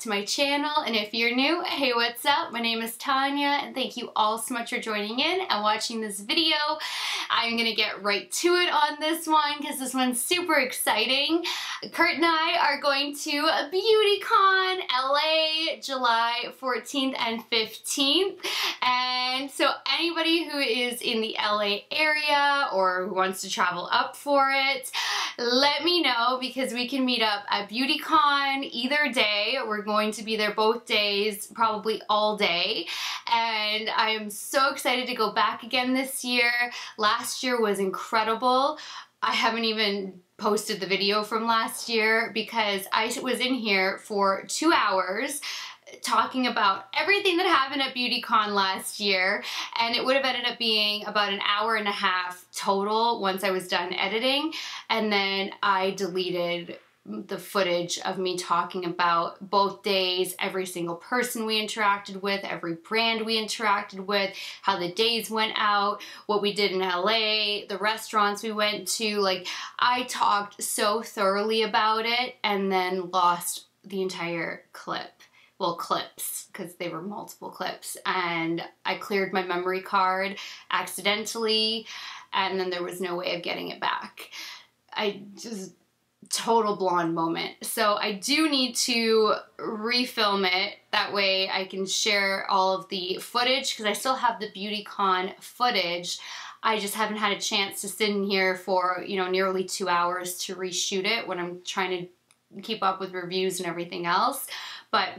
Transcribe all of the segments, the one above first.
to my channel, and if you're new, hey, what's up? My name is Tanya, and thank you all so much for joining in and watching this video. I'm gonna get right to it on this one because this one's super exciting. Kurt and I are going to Beautycon LA July 14th and 15th, and so anybody who is in the LA area or who wants to travel up for it, let me know because we can meet up at Beautycon either day. We're going to be there both days, probably all day, and I am so excited to go back again this year. Last year was incredible. I haven't even posted the video from last year because I was in here for 2 hours talking about everything that happened at Beautycon last year, and it would have ended up being about an hour and a half total once I was done editing, and then I deleted the footage of me talking about both days, every single person we interacted with, every brand we interacted with, how the days went out, what we did in LA, the restaurants we went to. Like, I talked so thoroughly about it and then lost the entire clip. Well, clips, because they were multiple clips, and I cleared my memory card accidentally, and then there was no way of getting it back. Total blonde moment. So I do need to refilm it. That way I can share all of the footage because I still have the Beautycon footage. I just haven't had a chance to sit in here for, you know, nearly 2 hours to reshoot it when I'm trying to keep up with reviews and everything else. But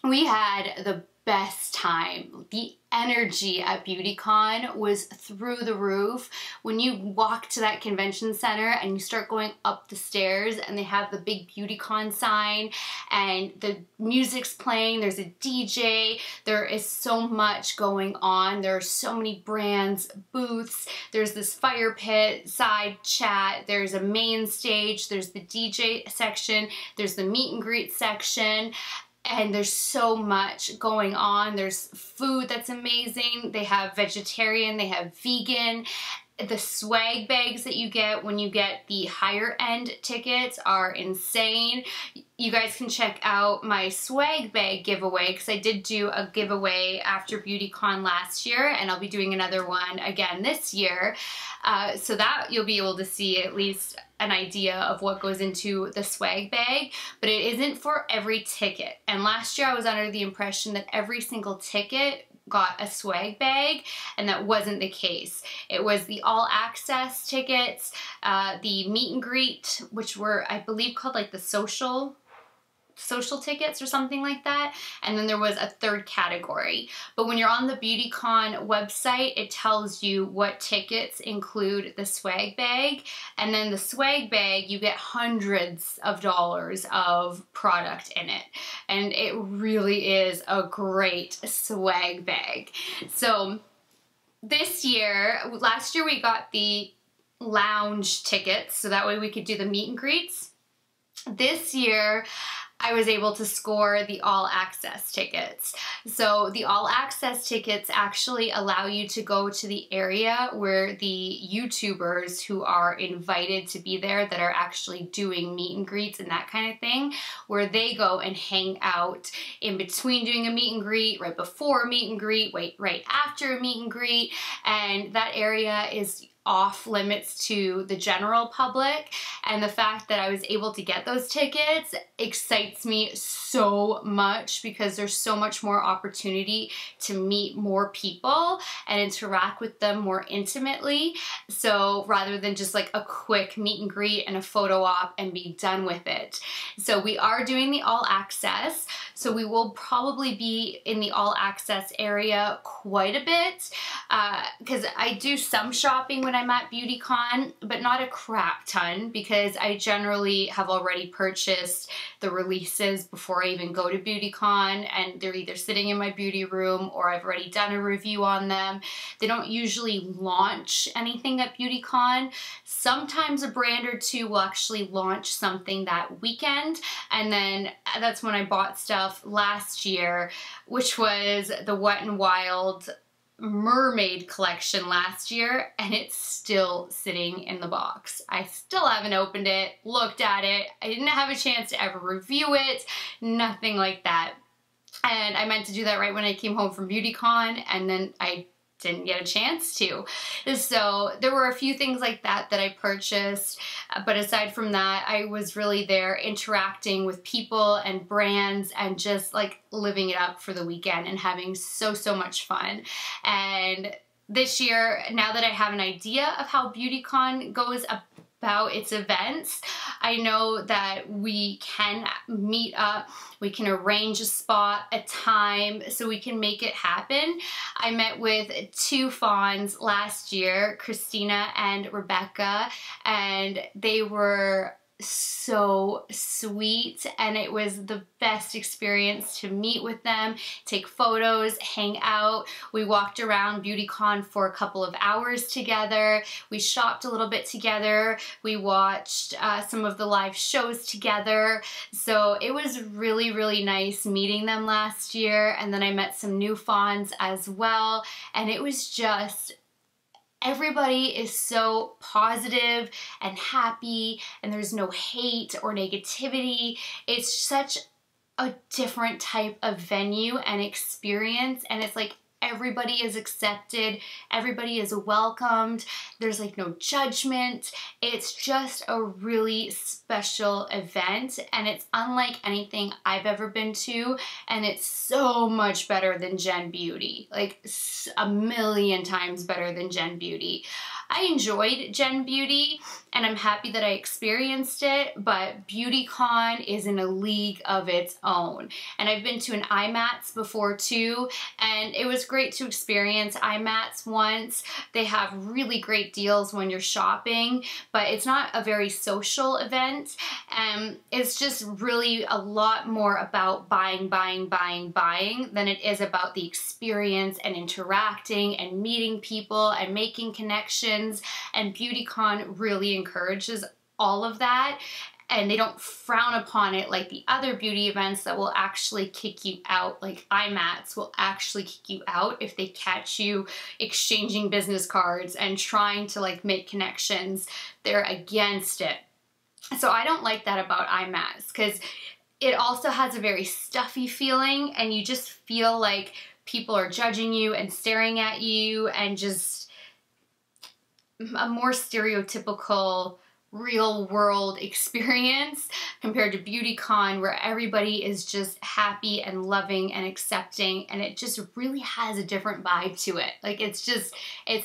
we had the best time. The energy at Beautycon was through the roof. When you walk to that convention center and you start going up the stairs and they have the big Beautycon sign and the music's playing, there's a DJ, there is so much going on. There are so many brands, booths, there's this fire pit, side chat, there's a main stage, there's the DJ section, there's the meet and greet section. And there's so much going on. There's food that's amazing. They have vegetarian, they have vegan. The swag bags that you get when you get the higher end tickets are insane. You guys can check out my swag bag giveaway because I did do a giveaway after Beautycon last year, and I'll be doing another one again this year. So that you'll be able to see at least an idea of what goes into the swag bag, but it isn't for every ticket. And last year I was under the impression that every single ticket got a swag bag, and that wasn't the case. It was the all access tickets, the meet and greet, which were, I believe, called like the social tickets or something like that, and then there was a third category. But when you're on the Beautycon website, it tells you what tickets include the swag bag, and then the swag bag, you get hundreds of dollars of product in it, and it really is a great swag bag. So this year, last year we got the lounge tickets, so that way we could do the meet and greets. This year I was able to score the all access tickets. So the all access tickets actually allow you to go to the area where the YouTubers who are invited to be there, that are actually doing meet and greets and that kind of thing, where they go and hang out in between doing a meet and greet, right before a meet and greet, right after a meet and greet, and that area is off limits to the general public. And the fact that I was able to get those tickets excites me so much because there's so much more opportunity to meet more people and interact with them more intimately. So rather than just like a quick meet and greet and a photo op and be done with it. So we are doing the all access. So we will probably be in the all access area quite a bit because I do some shopping when I'm at Beautycon, but not a crap ton because I generally have already purchased the releases before I even go to Beautycon, and they're either sitting in my beauty room or I've already done a review on them. They don't usually launch anything at Beautycon. Sometimes a brand or two will actually launch something that weekend, and then that's when I bought stuff last year, which was the Wet n Wild mermaid collection last year, and it's still sitting in the box. I still haven't opened it, looked at it. I didn't have a chance to ever review it, nothing like that. And I meant to do that right when I came home from Beautycon, and then I didn't get a chance to. So there were a few things like that that I purchased, but aside from that, I was really there interacting with people and brands and just like living it up for the weekend and having so much fun. And this year, now that I have an idea of how Beautycon goes about its events, I know that we can meet up, we can arrange a spot, a time, so we can make it happen. I met with two fawns last year, Christina and Rebecca, and they were so sweet, and it was the best experience to meet with them, take photos, hang out. We walked around Beautycon for a couple of hours together. We shopped a little bit together. We watched some of the live shows together. So it was really nice meeting them last year, and then I met some new fawns as well, and it was just everybody is so positive and happy, and there's no hate or negativity. It's such a different type of venue and experience, and it's like everybody is accepted, everybody is welcomed, there's like no judgment. It's just a really special event, and it's unlike anything I've ever been to, and it's so much better than Gen Beauty, like a million times better than Gen Beauty. I enjoyed Gen Beauty, and I'm happy that I experienced it, but Beautycon is in a league of its own. And I've been to an IMATS before too, and it was great to experience IMATS once. They have really great deals when you're shopping, but it's not a very social event. It's just really a lot more about buying than it is about the experience and interacting and meeting people and making connections. And Beautycon really encourages all of that, and they don't frown upon it like the other beauty events that will actually kick you out. Like IMATS will actually kick you out if they catch you exchanging business cards and trying to like make connections. They're against it. So I don't like that about IMATS, because it also has a very stuffy feeling, and you just feel like people are judging you and staring at you, and just a more stereotypical real world experience compared to Beautycon, where everybody is just happy and loving and accepting, and it just really has a different vibe to it. Like it's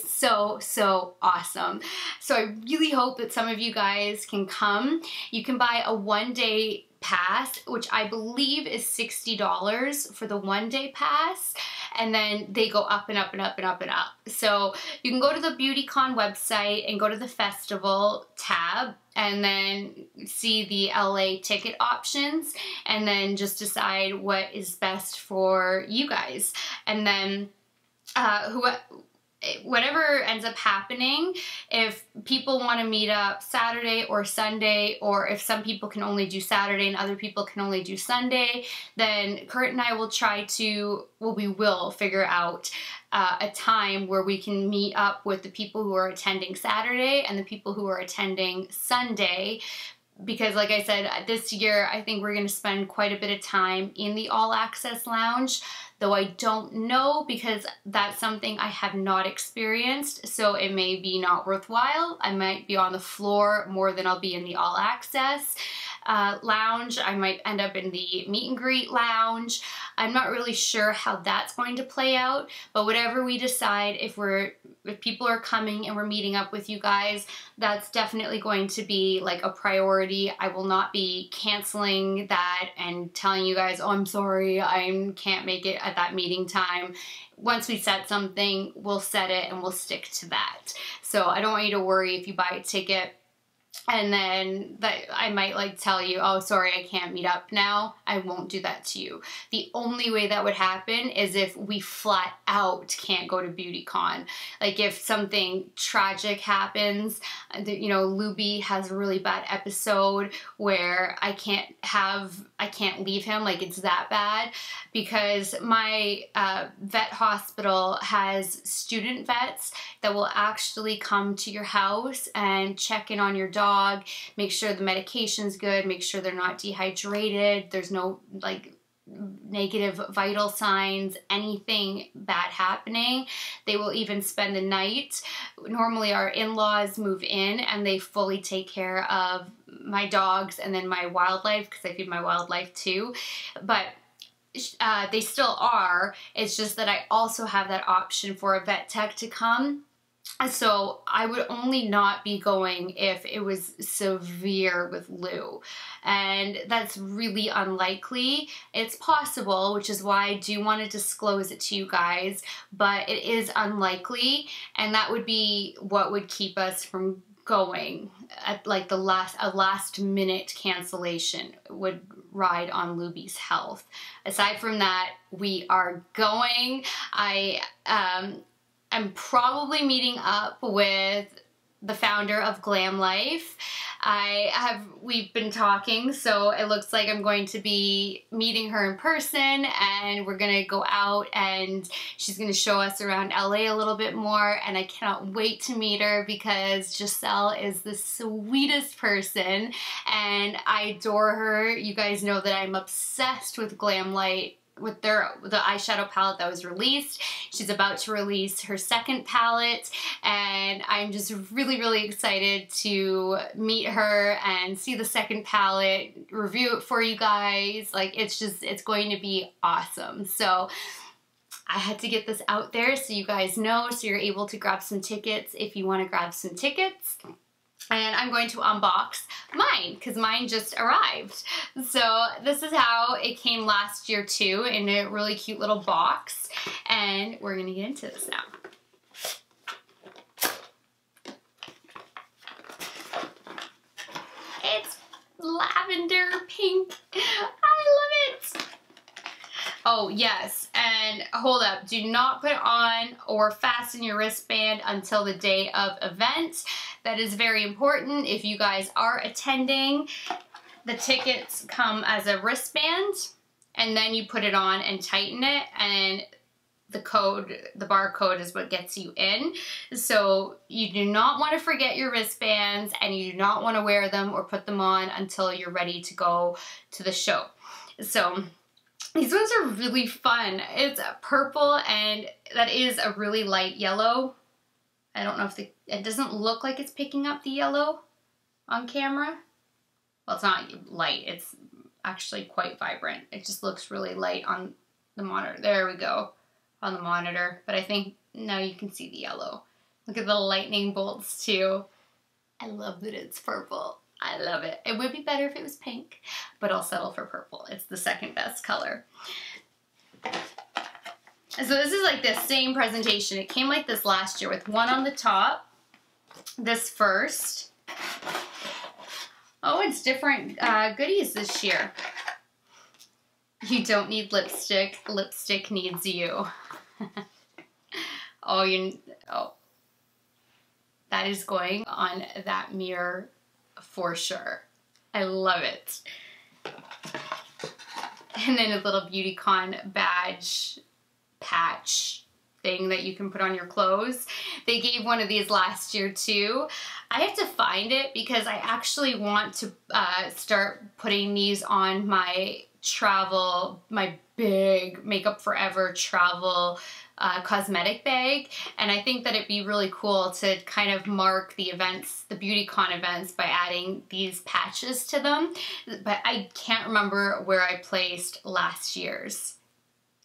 so awesome. So I really hope that some of you guys can come. You can buy a one-day pass, which I believe is $60 for the one-day pass, and then they go up and up and up and up and up. So you can go to the Beautycon website and go to the festival tab, and then see the LA ticket options, and then just decide what is best for you guys. And then whatever ends up happening, if people want to meet up Saturday or Sunday, or if some people can only do Saturday and other people can only do Sunday, then Kurt and I will we will figure out a time where we can meet up with the people who are attending Saturday and the people who are attending Sunday. Because like I said, this year I think we're going to spend quite a bit of time in the All Access Lounge, though I don't know, because that's something I have not experienced, so it may be not worthwhile. I might be on the floor more than I'll be in the All Access lounge. I might end up in the meet and greet lounge. I'm not really sure how that's going to play out, but whatever we decide, if people are coming and we're meeting up with you guys, that's definitely going to be like a priority. I will not be canceling that and telling you guys, oh, I'm sorry, I can't make it at that meeting time. Once we set something, we'll set it and we'll stick to that. So I don't want you to worry if you buy a ticket and then that I might like tell you, oh, sorry, I can't meet up now. I won't do that to you. The only way that would happen is if we flat out can't go to Beautycon. Like if something tragic happens, you know, Luby has a really bad episode where I can't leave him, like it's that bad, because my vet hospital has student vets that will actually come to your house and check in on your dog, make sure the medication's good, make sure they're not dehydrated, there's no like negative vital signs, anything bad happening. They will even spend the night. Normally our in-laws move in and they fully take care of my dogs and then my wildlife, because I feed my wildlife too. But they still are. It's just that I also have that option for a vet tech to come. So I would only not be going if it was severe with Lou, and that's really unlikely. It's possible, which is why I do want to disclose it to you guys, but it is unlikely, and that would be what would keep us from going. At like a last minute cancellation would ride on Luby's health. Aside from that, we are going. I'm probably meeting up with the founder of Glam Life. We've been talking, so it looks like I'm going to be meeting her in person, and we're gonna go out and she's gonna show us around LA a little bit more, and I cannot wait to meet her because Giselle is the sweetest person and I adore her. You guys know that I'm obsessed with Glam Light, with the eyeshadow palette that was released. She's about to release her second palette, and I'm just really, really excited to meet her and see the second palette, review it for you guys. Like, it's going to be awesome. So I had to get this out there so you guys know, so you're able to grab some tickets if you want to grab some tickets. And I'm going to unbox mine because mine just arrived. So this is how it came last year too, in a really cute little box. And we're gonna get into this now. It's lavender pink. I love it. Oh yes, and hold up, do not put on or fasten your wristband until the day of event. That is very important. If you guys are attending, the tickets come as a wristband, and then you put it on and tighten it, and the barcode is what gets you in. So you do not want to forget your wristbands, and you do not want to wear them or put them on until you're ready to go to the show. So these ones are really fun. It's purple, and that is a really light yellow. I don't know if it doesn't look like it's picking up the yellow on camera. Well, it's not light. It's actually quite vibrant. It just looks really light on the monitor. There we go, on the monitor. But I think now you can see the yellow. Look at the lightning bolts too. I love that it's purple. I love it. It would be better if it was pink, but I'll settle for purple. It's the second best color. So this is like the same presentation. It came like this last year with one on the top. This first. Oh, it's different goodies this year. You don't need lipstick. Lipstick needs you. Oh. That is going on that mirror for sure. I love it. And then a little Beautycon badge patch thing that you can put on your clothes. They gave one of these last year too. I have to find it because I actually want to start putting these on my big Makeup Forever travel cosmetic bag, and I think that it'd be really cool to kind of mark the events, the Beautycon events, by adding these patches to them. But I can't remember where I placed last year's,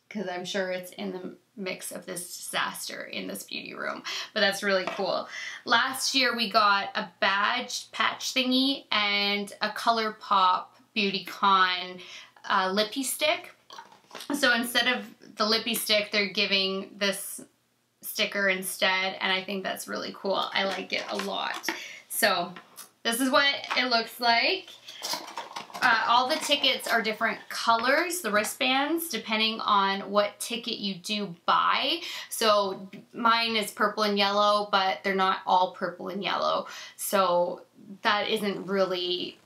because I'm sure it's in the mix of this disaster in this beauty room. But that's really cool. Last year we got a badge patch thingy and a ColourPop Beautycon lippy stick. So instead of the lippy stick, they're giving this sticker instead, and I think that's really cool. I like it a lot. So this is what it looks like. All the tickets are different colors, the wristbands, depending on what ticket you do buy. So mine is purple and yellow, but they're not all purple and yellow. So that isn't really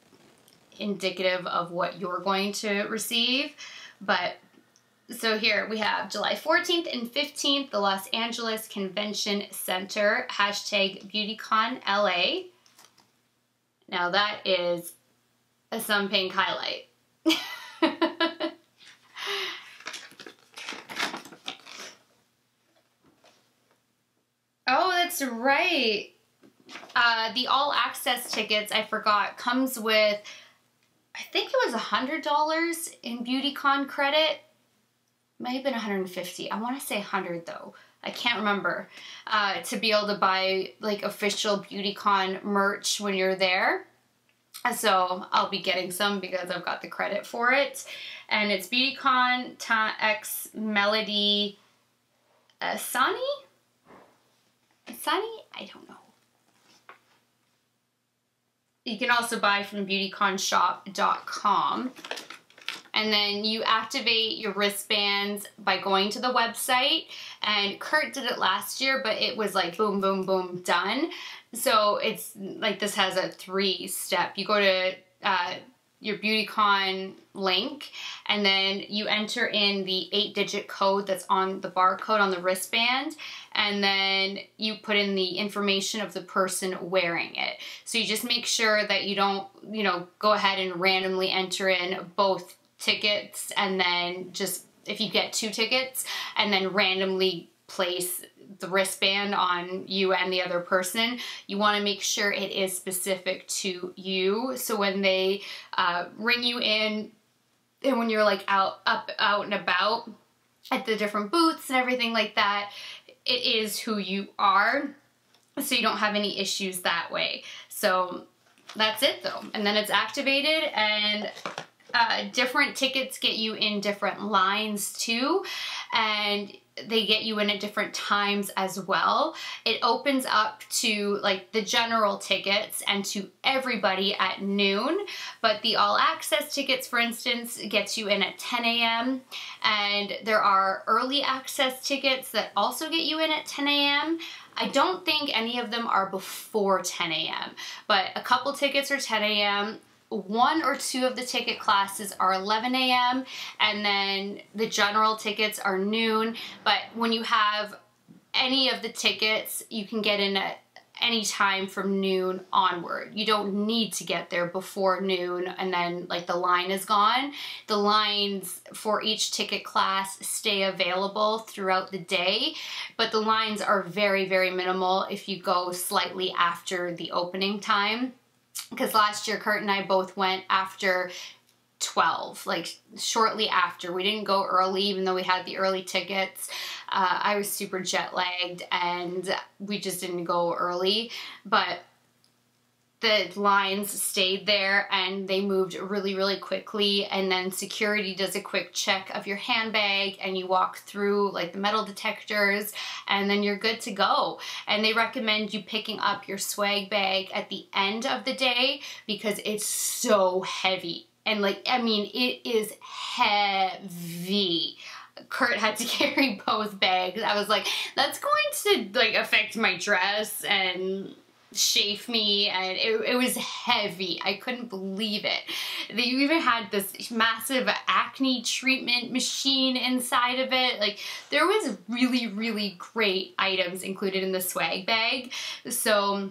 indicative of what you're going to receive. But so here we have July 14th and 15th, the Los Angeles Convention Center, hashtag Beautycon LA. Now that is a sun pink highlight. Oh, that's right. The all access tickets, I forgot, comes with, I think it was $100 in Beautycon credit. Might have been $150. I want to say $100 though. I can't remember. To be able to buy like official Beautycon merch when you're there. So I'll be getting some because I've got the credit for it. And it's Beautycon X Melody Sunny? Sunny? I don't know. You can also buy from beautyconshop.com. And then you activate your wristbands by going to the website. And Kurt did it last year, but it was like boom, boom, boom, done. So it's like this has a 3-step. You go to your Beautycon link, and then you enter in the 8-digit code that's on the barcode on the wristband, and then you put in the information of the person wearing it. So you just make sure that you don't, you know, go ahead and randomly enter in both tickets, and then just, if you get 2 tickets, and then randomly place the wristband on you and the other person. You want to make sure it is specific to you. So when they ring you in, and when you're like out and about at the different booths and everything like that, it is who you are. So you don't have any issues that way. So that's it though. And then it's activated, and different tickets get you in different lines too, and they get you in at different times as well. It opens up to like the general tickets and to everybody at noon, but the all access tickets, for instance, gets you in at 10 a.m. and there are early access tickets that also get you in at 10 a.m. I don't think any of them are before 10 a.m., but a couple tickets are 10 a.m. 1 or 2 of the ticket classes are 11 a.m. and then the general tickets are noon. But when you have any of the tickets, you can get in at any time from noon onward. You don't need to get there before noon and then like the line is gone. The lines for each ticket class stay available throughout the day, but the lines are very, very minimal if you go slightly after the opening time. Because last year, Kurt and I both went after 12, like shortly after. We didn't go early, even though we had the early tickets. I was super jet lagged and we just didn't go early. But the lines stayed there and they moved really, really quickly. And then security does a quick check of your handbag and you walk through like the metal detectors and then you're good to go. And they recommend you picking up your swag bag at the end of the day because it's so heavy. And like, I mean, it is heavy. Kurt had to carry both bags. I was like, that's going to like affect my dress and chafe me, and it was heavy. I couldn't believe it. They even had this massive acne treatment machine inside of it. Like, there was really, really great items included in the swag bag. So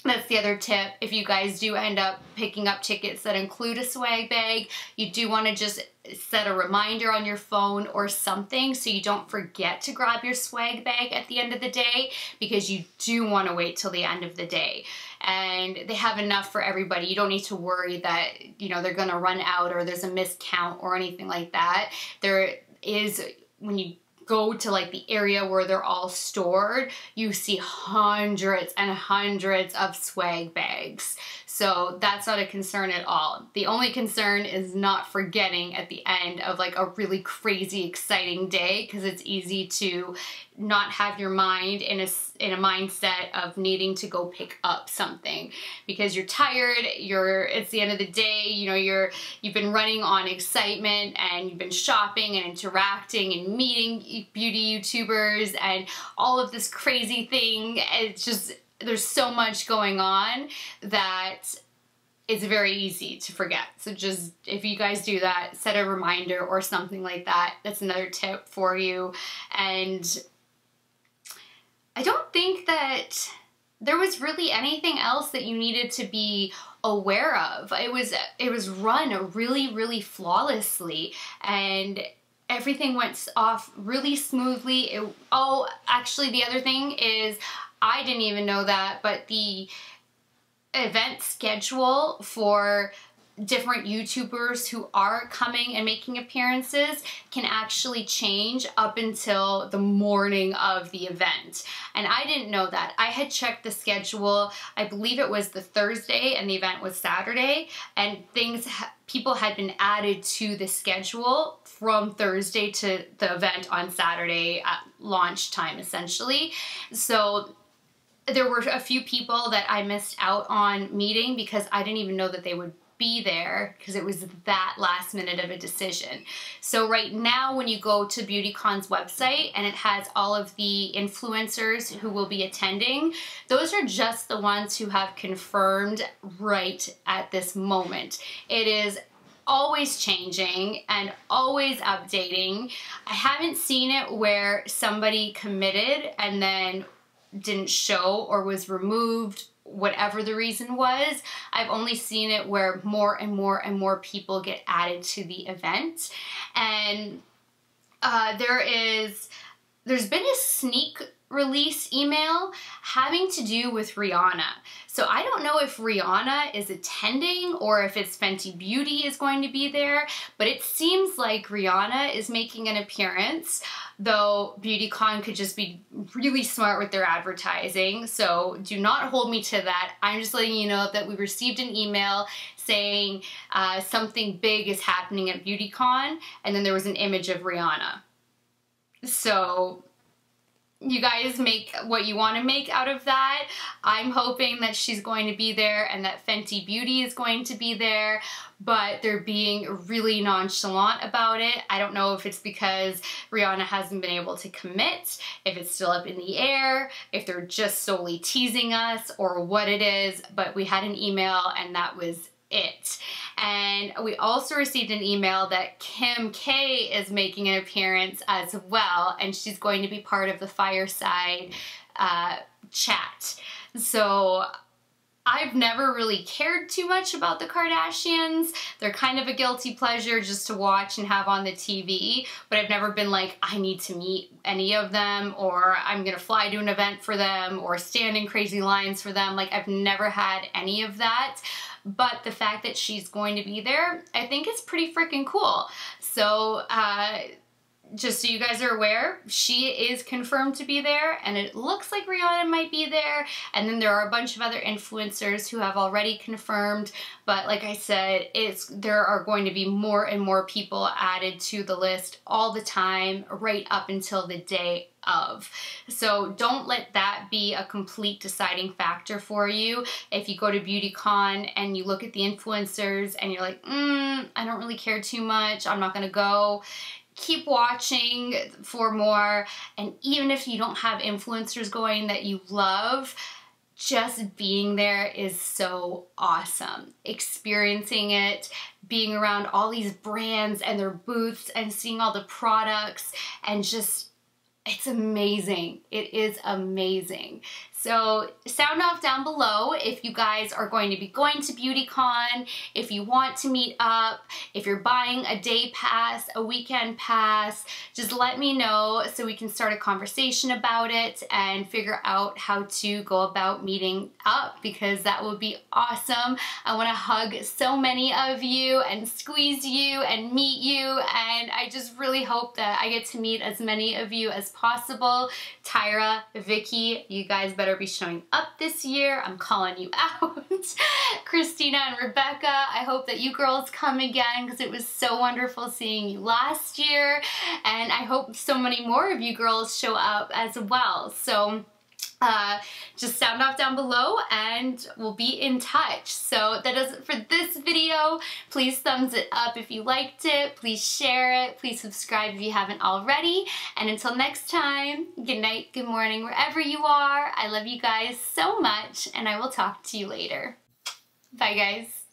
that's the other tip. If you guys do end up picking up tickets that include a swag bag, you do want to just set a reminder on your phone or something so you don't forget to grab your swag bag at the end of the day, because you do want to wait till the end of the day. And they have enough for everybody. You don't need to worry that, you know, they're going to run out or there's a miscount or anything like that. There is, when you go to like the area where they're all stored, you see hundreds and hundreds of swag bags. So that's not a concern at all. The only concern is not forgetting at the end of like a really crazy, exciting day, because it's easy to not have your mind in a mindset of needing to go pick up something because you're tired, it's the end of the day, you know, you've been running on excitement and you've been shopping and interacting and meeting beauty YouTubers and all of this crazy thing. It's just, there's so much going on that it's very easy to forget. So just, if you guys do that, set a reminder or something like that. That's another tip for you. And I don't think that there was really anything else that you needed to be aware of. It was run really, really flawlessly, and everything went off really smoothly. Oh, actually, the other thing is, I didn't even know that, but the event schedule for different YouTubers who are coming and making appearances can actually change up until the morning of the event. And I didn't know that. I had checked the schedule, I believe it was the Thursday and the event was Saturday, and people had been added to the schedule from Thursday to the event on Saturday at launch time, essentially. So there were a few people that I missed out on meeting because I didn't even know that they would be there because it was that last minute of a decision. So right now when you go to Beautycon's website and it has all of the influencers who will be attending, those are just the ones who have confirmed right at this moment. It is always changing and always updating. I haven't seen it where somebody committed and then didn't show or was removed, whatever the reason was. I've only seen it where more and more and more people get added to the event. And there's been a sneak release email having to do with Rihanna. So I don't know if Rihanna is attending or if it's Fenty Beauty is going to be there, but it seems like Rihanna is making an appearance, though Beautycon could just be really smart with their advertising. So do not hold me to that. I'm just letting you know that we received an email saying something big is happening at Beautycon, and then there was an image of Rihanna. So you guys make what you want to make out of that. I'm hoping that she's going to be there and that Fenty Beauty is going to be there, but they're being really nonchalant about it. I don't know if it's because Rihanna hasn't been able to commit, if it's still up in the air, if they're just solely teasing us or what it is, but we had an email and that was it. And we also received an email that Kim K is making an appearance as well, and she's going to be part of the fireside chat. So I've never really cared too much about the Kardashians. They're kind of a guilty pleasure just to watch and have on the TV, but I've never been like, I need to meet any of them, or I'm gonna fly to an event for them, or stand in crazy lines for them. Like, I've never had any of that. But the fact that she's going to be there, I think it's pretty freaking cool. So just so you guys are aware, she is confirmed to be there, and it looks like Rihanna might be there, and then there are a bunch of other influencers who have already confirmed, but like I said, there are going to be more and more people added to the list all the time, right up until the day of. So don't let that be a complete deciding factor for you. If you go to Beautycon and you look at the influencers and you're like, I don't really care too much, I'm not gonna go. Keep watching for more, and even if you don't have influencers going that you love, just being there is so awesome. Experiencing it, being around all these brands and their booths and seeing all the products, and just, it's amazing. It is amazing. So sound off down below if you guys are going to be going to Beautycon, if you want to meet up, if you're buying a day pass, a weekend pass, just let me know so we can start a conversation about it and figure out how to go about meeting up, because that would be awesome. I want to hug so many of you and squeeze you and meet you, and I just really hope that I get to meet as many of you as possible. Tyra, Vicky, you guys better better be showing up this year. I'm calling you out. Christina and Rebecca, I hope that you girls come again because it was so wonderful seeing you last year, and I hope so many more of you girls show up as well. So just sound off down below and we'll be in touch. So that does it for this video. Please thumbs it up if you liked it. Please share it. Please subscribe if you haven't already. And until next time, good night, good morning, wherever you are. I love you guys so much, and I will talk to you later. Bye, guys.